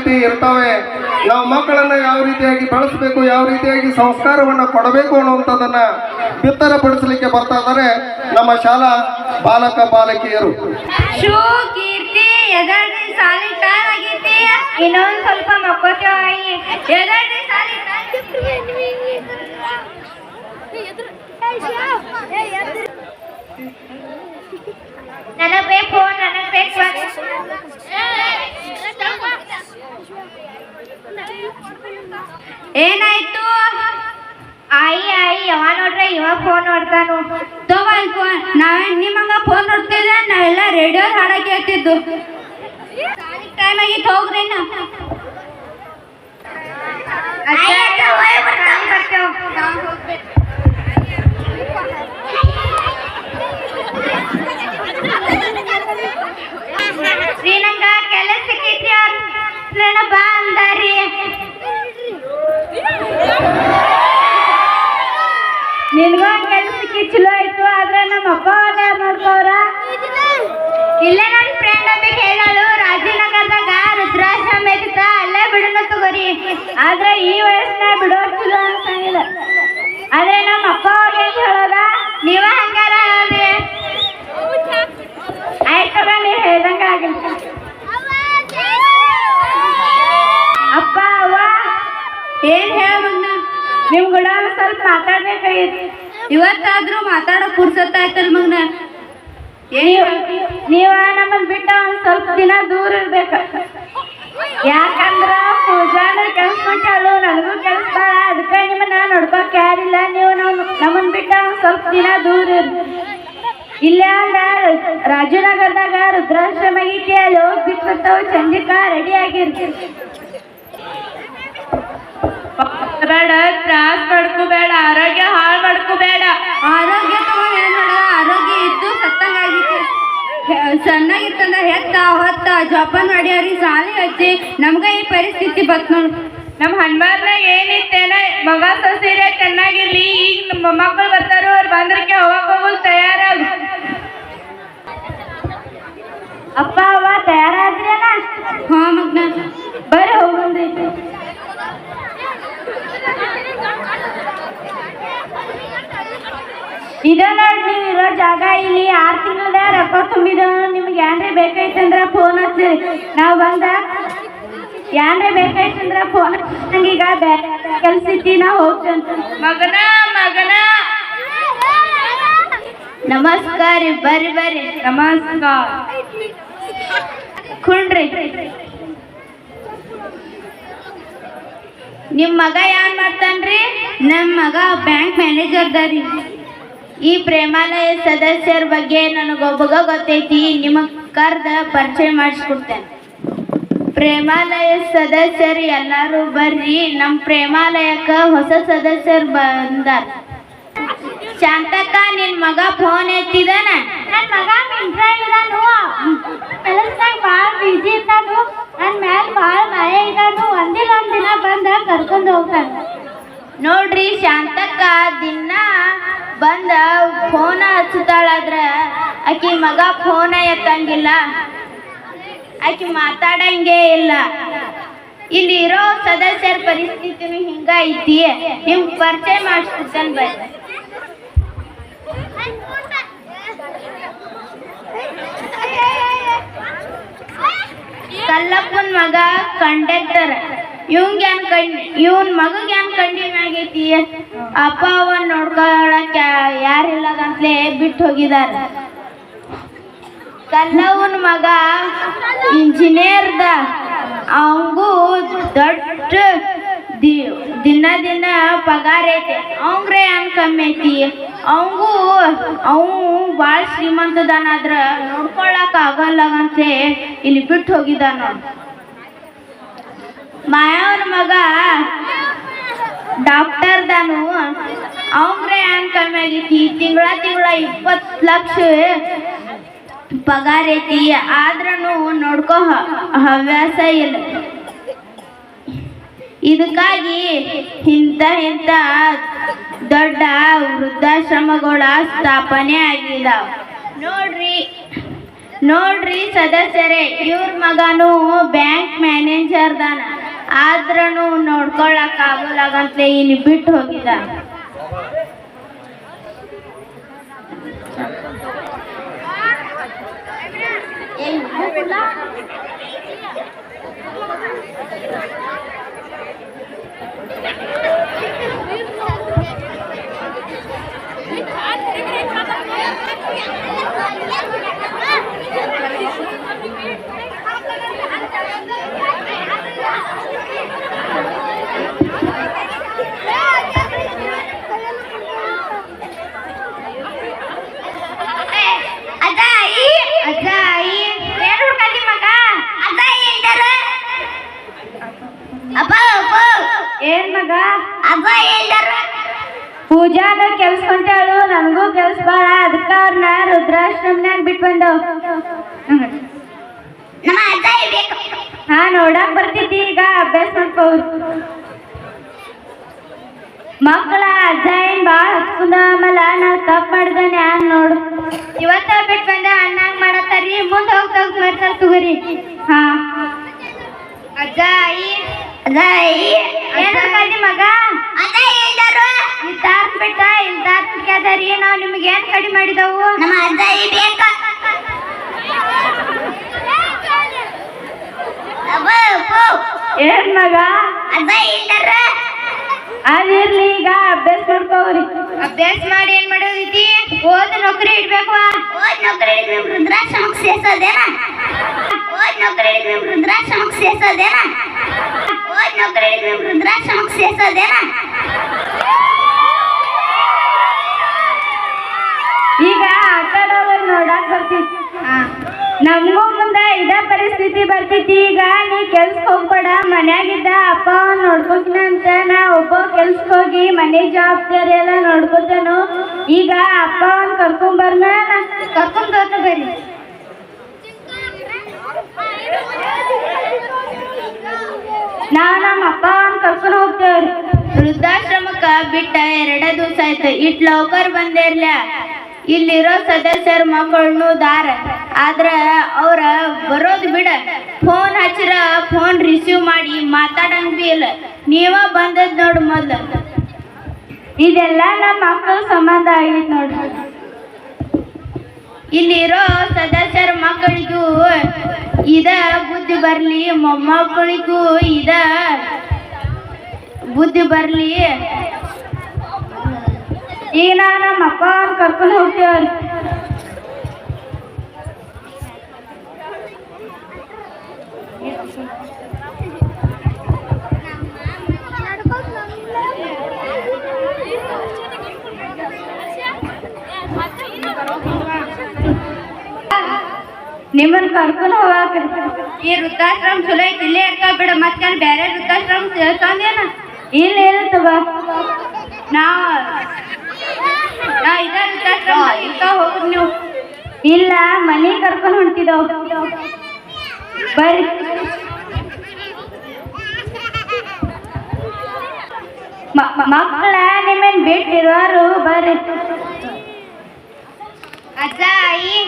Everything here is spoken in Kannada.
ರೀತಿ ಇರ್ತವೆ. ನಾವು ಮಕ್ಕಳನ್ನ ಯಾವ ರೀತಿಯಾಗಿ ಬೆಳೆಸಬೇಕು, ಯಾವ ರೀತಿಯಾಗಿ ಸಂಸ್ಕಾರವನ್ನ ಕೊಡಬೇಕು ಅನ್ನುವಂಥದ್ದನ್ನ ಬಿತ್ತರಪಡಿಸಲಿಕ್ಕೆ ಬರ್ತಾ ಇದ್ದಾರೆ ನಮ್ಮ ಶಾಲಾ ಬಾಲಕ ಬಾಲಕಿಯರು. ಇನ್ನೊಂದು ಸ್ವಲ್ಪ ಮಕ್ಕೋತೇವೆ. ನನಗ್ ಬೇಕು, ನನಗ್ ಬೇಕು. ಏನಾಯ್ತು? ಆಯಿ ಯಾವ ನೋಡ್ರೆ ಇವ ಫೋನ್ ನೋಡ್ತಾನು. ತಗೊಂಡ್ ಫೋನ್ ನಾವೇನ್ ನಿಮ್ಮಂಗ ಫೋನ್ ನೋಡ್ತಿದ್ದೆ, ನಾವೆಲ್ಲ ರೇಡಿಯೋ ಹಾಡ ಕೇಳ್ತಿದ್ದು. ಟೈಮ್ ಆಗಿತ್ತು, ಹೋಗ್ರಿ ನಾ ಶ್ರೀನಂಗ ಕೆಲಸ ಸಿಕ್ಕಿದ್ರಿ, ಅವ್ರ ಬಾ ಅಂದಾರಿ. ನಿನ್ಗೂ ಕೆಲಸಕ್ಕೆ ಚಲೋ ಆಯ್ತು, ಆದ್ರೆ ನಮ್ಮ ಅಪ್ಪ ಅವ್ನ ಯಾರು ನೋಡ್ಕೋರ? ಇಲ್ಲೇ ನನ್ನ ಫ್ರೆಂಡ್ ಒಬ್ಬಿಗೆ ಹೇಳಲು, ರಾಜನಗರದಾಗ ರುದ್ರಾಶ್ರಮ ಐತ, ಅಲ್ಲೇ ಬಿಡೋಣ ತಗೋರಿ. ಆದ್ರೆ ಈ ವಯಸ್ಸಿನ ಬಿಡೋರ್ ಚಲೋ ಅನ್ಸಂಗಿಲ್ಲ. ಆದ್ರೆ ನಮ್ಮ ಅಪ್ಪ ಅವ್ರಿಗೆ ಏನ್ ಹೇಳೋದ? ನೀವ ಹಂಗಾರ ಹೇಳ್ರಿ. ಆಯ್ತದ, ನೀವ್ ಹೇಳ್ದಂಗ ಆಗಿಲ್ಲ. ಅಪ್ಪ ಅವ್ವ ಏನ್ ಹೇಳೋದನ್ನ ನಿಮ್ ಕೂಡ ಸ್ವಲ್ಪ ಮಾತಾಡ್ಬೇಕಾಗಿತ್ತು. ಇವತ್ತಾದ್ರೂ ಮಾತಾಡೋ ಪುರ್ಸತ್ ಆಯ್ತಲ್ ಮಗ್ನ. ನೀವ ನಮ್ಮನ್ ಬಿಟ್ಟ ಒಂದ್ ಸ್ವಲ್ಪ ದಿನ ದೂರ ಇರ್ಬೇಕ. ಯಾಕಂದ್ರ ಪೂಜಾನ ಕೆಲ್ಸ ಮಾಡ್ತಾಳು, ನನಗೂ ಕೆಲ್ಸ ಬಾಳ, ಅದಕ್ಕೆ ನಿಮ್ಮನ್ನ ನೋಡ್ಕೋಕ್ ಯಾರಿಲ್ಲ. ನೀವು ನಮ್ಮನ್ ಬಿಟ್ಟ ಒಂದ್ ಸ್ವಲ್ಪ ದಿನ ದೂರ ಇರ್ಬೇಕು. ಇಲ್ಲ ಅಂದ ರಾಜನಗರದಾಗ ರುದ್ರಾಶ್ರಮ ಐತಿ, ಅಲ್ಲಿ ಹೋಗಿ ಬಿಟ್ಬಿಡ್ತಾವ. ಚಂದಿಕ ರೆಡಿ ಆಗಿರ್ತೀವಿ. ಬೇಡ, ತ್ರಾಸ್ ಮಾಡ್ಕೋಬೇಡ, ಆರೋಗ್ಯ ಹಾಳು ಮಾಡ್ಕೋಬೇಡ. ಆರೋಗ್ಯ ತಗೊಂಡು ಏನ್ ಮಾಡ? ಆರೋಗ್ಯ ಇದ್ದು ಸತ್ತಂಗಾಗಿತ್ತು. ಸಣ್ಣಾಗಿತ್ತಂದ ಹೆತ್ತ ಹೊತ್ತ ಜೋಪಾನ ಮಾಡ್ಯಾರಿ, ಸಾಲಿ ಹಚ್ಚಿ ನಮ್ಗ ಈ ಪರಿಸ್ಥಿತಿ ಬತ್ ನೋಡು. ನಮ್ಮ ಹಣ್ಮಾರ್ನ ಏನಿತ್ತೇನ ಮಗ ಸೊಸೀರೆ ಚೆನ್ನಾಗಿರ್ಲಿ. ಈಗ ನಮ್ಮ ಮಕ್ಕಳು ಬರ್ತಾರೋ, ಅವ್ರು ಬಂದ್ರಕ್ಕೆ ಹೋಗಕ್ ಹೋಗಲ್ ತಯಾರಾಗ. ಅಪ್ಪ ಅವ್ವ ತಯಾರಾದ್ರೇನ? ಹಾ ಮಗ್ನ, ಬರ್ರಿ ಹೋಗ್ಬಂದ್ರಿ. ಇದ ನೋಡಿ, ನೀವು ಇರೋ ಜಾಗ ಇಲ್ಲಿ 6 ತಿಂಗಳದ ರೊಕ್ಕ ತುಂಬಿದ. ನಿಮ್ಗೆ ಏನ್ರಿ ಬೇಕಾಯ್ತಂದ್ರ ಫೋನ್ ಹಚ್ಚಿರಿ, ನಾವು ಬಂದ ಏನ್ರಿ ಬೇಕಾಯ್ತಂದ್ರ ಫೋನ್ ನಂಗೀಗ ಬೇರೆ ಕೆಲ್ಸ ಇತ್ತಿ, ನಾವು ಹೋಗ್ತೇವಂತ. ಮಗನ ಮಗನ ನಮಸ್ಕಾರ, ಬರ್ರಿ ಬರ್ರಿ. ನಮಸ್ಕಾರ. ಕುಣ್ರಿ. ನಿಮ್ ಮಗ ಏನ್ ಮಾಡ್ತಾನ್ರಿ? ನಮ್ಮ ಮಗ ಬ್ಯಾಂಕ್ ಮ್ಯಾನೇಜರ್ ದಾರಿ. ಈ ಪ್ರೇಮಾಲಯ ಸದಸ್ಯರ ಬಗ್ಗೆ ನನಗೊಬ್ಬಗ ಗೊತ್ತೈತಿ, ನಿಮಗ್ ಕರ್ದ ಪರಿಚಯ ಮಾಡಿಸ್ಕೊಡ್ತೇನೆ. ಪ್ರೇಮಾಲಯ ಸದಸ್ಯರು ಎಲ್ಲಾರು ಬರ್ರಿ. ನಮ್ಮ ಪ್ರೇಮಾಲಯಕ್ಕ ಹೊಸ ಸದಸ್ಯರು ಬಂದಾರ. ಶಾಂತಕ್ಕ, ನಿನ್ ಮಗ ಫೋನ್ ಎತ್ತಿದಾನ? ನನ್ನ ಮಗ ಮಿಂಟ್ರಾ ಇದ್ದಾನು, ಕೆಲಸದಾಗ ಭಾಳ ಬಿಜಿ ಇದ್ದಾನು, ನನ್ನ ಮ್ಯಾಲ ಭಾಳ ಭಯ ಇದ್ದಾನು. ಒಂದಿಲ್ಲ ಒಂದಿನ ಬಂದ ಕರ್ಕೊಂಡು ಹೋಗ್ತಾನೆ. ನೋಡ್ರಿ, ಶಾಂತಕ್ಕ ದಿನ ಬಂದ ಫೋನ ಹಚ್ಚುತ್ತಾಳಾದ್ರ ಆಕಿ ಮಗ ಫೋನ ಎತ್ತಂಗಿಲ್ಲ, ಆಕಿ ಮಾತಾಡಂಗೇ ಇಲ್ಲ. ಇಲ್ಲಿ ಇರೋ ಸದಸ್ಯರ ಪರಿಸ್ಥಿತಿನೂ ಹಿಂಗ ಐತಿ. ನಿಮ್ ಪರಿಚಯ ಮಾಡಿಸ್ಬಿಡ್ತಾನೆ ಬರ್ರಿ. ಕಲ್ಲಪ್ಪನ ಮಗ ಕಂಡಕ್ಟರ್. ಇವನ್ ಮಗಗೆ ಏನ್ ಕಡಿಮೆ ಆಗೈತಿ? ಅಪ್ಪ ಅವನ್ ನೋಡ್ಕೊಳಕ್ ಯಾರಿಲ್ಲದಂತಲೇ ಬಿಟ್ಟು ಹೋಗಿದಾರ. ಕಲ್ಲವನ್ ಮಗ ಇಂಜಿನಿಯರ್ದ, ಅವಂಗೂ ದೊಡ್ಡ ದಿನ ಪಗಾರ ಐತಿ. ಅವಂಗ್ರೆ ಹೆಂಗ್ ಕಮ್ಮಿ ಐತಿ? ಅವು ಭಾಳ ಶ್ರೀಮಂತದಾನಾದ್ರ ನೋಡ್ಕೊಳಕ್ ಆಗಲ್ಲಗಂತೆ ಇಲ್ಲಿ ಬಿಟ್ಟು ಹೋಗಿದಾನ. ಮಾಯವನ ಮಗ ಡಾಕ್ಟರ್ದಾನು, ಅವಂಗ್ರೆ ಹೆಂಗ್ ಕಮ್ಮಿ ಆಗೈತಿ? ತಿಂಗಳ 20 ಲಕ್ಷ ಪಗಾರ ಐತಿ, ಆದ್ರೂ ನೋಡ್ಕೋ ಹವ್ಯಾಸ ಇಲ್ಲ. ಇದಕ್ಕಾಗಿ ಇಂಥ ದೊಡ್ಡ ವೃದ್ಧಾಶ್ರಮಗಳ ಸ್ಥಾಪನೆ ಆಗಿದಾವ. ನೋಡ್ರಿ ಸದಸ್ಯರೇ, ಇವ್ರ ಮಗನು ಬ್ಯಾಂಕ್ ಮ್ಯಾನೇಜರ್ ಮ್ಯಾನೇಜರ್ ದಾನ ಆದ್ರೂ ನೋಡ್ಕೊಳಕ್ ಆಗೋಲಾಗಂತಲೇ ಇಲ್ಲಿ ಬಿಟ್ಟು ಹೋಗಿದ. ಏನ್ ಮಗ ಪೂಜಾಗ ಕೆಲ್ಸ ಹೊಂಟಾಳು, ನನಗೂ ಕೆಲ್ಸ ಬಾಳ, ಅದಕ್ಕ ಅವ್ರನ್ನ ರುದ್ರಾಶ್ರಮನ್ಯಾಗ ಬಿಟ್ಟು ಬಂದವ್. ಹಾ ನೋಡಕ್ ಬರ್ತಿದ್ದಿ, ಈಗ ಅಭ್ಯಾಸ ಮಾಡ್ಕೋ. ಮಕ್ಕಳ ಅಜ್ಜ ಏನ್ ಬಾಳ ಹಚ್ಕೊಂಡ, ಆಮೇಲೆ ನಾವ್ ತಪ್ಪು ಮಾಡಿದಾನೆ ಹ್ಯಾಂಗ ನೋಡು. ಇವತ್ತ ಬಿಟ್ಟು ಬಂದ ಅಣ್ಣಂಗ್ ಮಾಡತ್ತಾರಿ, ಮುಂದೆ ಹೋಗ್ತಾ ಮಾಡ್ತಾರ ತಗೋರಿ. ಹಾ ಅಜ್ಜ ಆಯಿ ಏನ್ ಮಾಡ್ತಾರಿ ಮಗ? ಇದ್ದಾರ್ ಬಿಟ್ಟ ಇಲ್ದಾರ್ ಬಿಟ್ಟಾರಿ, ನಾವ್ ನಿಮ್ಗೆ ಏನ್ ಕಡಿಮೆ ಮಾಡಿದವು? ನಮ್ಮ ಅಜ್ಜ ಬೇಕ ಏನ್ ಮಗ? ಅದಿರ್ಲಿ, ಈಗ ಅಭ್ಯಾಸ ಮಾಡ್ಕೋರಿ. ಅಭ್ಯಾಸ ಮಾಡಿ ಏನ್ ಮಾಡೋದೈತಿ? ಓದ್ ನೌಕರಿ ಇಡ್ಬೇಕು. ಓದ್ ನೌಕರಿ ಇಡ್ಬೇಕು, ರುದ್ರಾಶ್ರಮಕ್ಕೆ ಸೇರ್ಸೋದೇನ? ಓದ್ ನೌಕರಿ ಇಡ್ಬೇಕು, ರುದ್ರಾಶ್ರಮಕ್ಕೆ ಸೇರ್ಸೋದೇನ? ಓದ್ ನೌಕರಿ ಇಡ್ಬೇಕು, ರುದ್ರಾಶ್ರಮಕ್ಕೆ ಸೇರ್ಸೋದೇನ? ಈಗ ಆಟಾಡೋರು ನೋಡಕ್ ಬರ್ತಿತ್ತು. ನಮಗೂ ಮುಂದೆ ಇದ ಪರಿಸ್ಥಿತಿ ಬರ್ತೈತಿ. ಈಗ ನೀ ಕೆಲ್ಸಕ್ಕೆ ಹೋಗ್ಬೇಡ, ಮನ್ಯಾಗಿದ್ದ ಅಪ್ಪ ನೋಡ್ಕೋತೀನಿ ಅಂತ ನಾ ಒಬ್ಬ ಕೆಲ್ಸಕ್ಕೆ ಹೋಗಿ ಮನೆ ಜವಾಬ್ದಾರಿ ಎಲ್ಲ ನೋಡ್ಕೋತೇನು. ಈಗ ಅಪ್ಪ ಕರ್ಕೊಂಬರ್ನ, ಕರ್ಕೊಂಡ್ ಬರ್ರಿ. ನಾವ್ ನಮ್ಮ ಅಪ್ಪ ಕರ್ಕೊಂಡು ಹೋಗ್ತೇವ್ರಿ. ವೃದ್ಧಾಶ್ರಮಕ್ಕ ಬಿಟ್ಟ 2 ದಿವಸ ಆಯ್ತು, ಇಟ್ ಲೌಕರ್ ಬಂದಿರ್ಲ. ಇಲ್ಲಿರೋ ಸದಸ್ಯರ ಮಕ್ಕಳನ್ನು ದಾರ, ಆದ್ರ ಅವ್ರ ಬರೋದು ಬಿಡ, ಫೋನ್ ಹಚ್ಚಿರ ಫೋನ್ ರಿಸೀವ್ ಮಾಡಿ ಮಾತಾಡಂಗ್ ಬಿ ಇಲ್ಲ. ನೀವ ಬಂದದ್ ನೋಡು ಮೊದ್ಲು. ಇದೆಲ್ಲ ನಮ್ಮ ಮಕ್ಕಳ ಸಂಬಂಧ ಆಗೈತಿ ನೋಡ್ರಿ. ಇಲ್ಲಿರೋ ಸದಸ್ಯರ ಮಕ್ಕಳಿಗೂ ಇದ ಬುದ್ಧಿ ಬರ್ಲಿ, ಮೊಮ್ಮಕ್ಕಳಿಗೂ ಇದ ಬುದ್ಧಿ ಬರ್ಲಿ. ಈಗ ನಮ್ಮ ಅಪ್ಪ ಕರ್ಕೊಂಡು ಹೋಗ್ತೇವ್ರಿ. ನಿಮ್ಮನ್ನ ಕರ್ಕೊಂಡು ಹೋಗಾಕ ಈ ವೃದ್ಧಾಶ್ರಮ ಚಲೋ ಐತಿ, ಇಲ್ಲೇ ಇರ್ತಾವ ಬಿಡ. ಮತ್ತೆ ಬೇರೆ ವೃದ್ಧಾಶ್ರಮ ಸೇರ್ಸಂದೇನ? ಇಲ್ಲಿ ಇರುತ್ತವ. ನಾವು ಇದ ವೃದ್ಧಾಶ್ರಮ ಇರ್ತಾವ, ಹೋಗ್ರಿ ನೀವು. ಇಲ್ಲ, ಮನೆ ಕರ್ಕೊಂಡು ಹೊಂಟಿದವ್ ಬರ್ರಿ. ಮಕ್ಕಳ ನಿಮ್ಮನ್ ಬಿಟ್ಟಿರುವಾರು ಬರ್ರಿ. ಅಜ್ಜ ಆಯಿ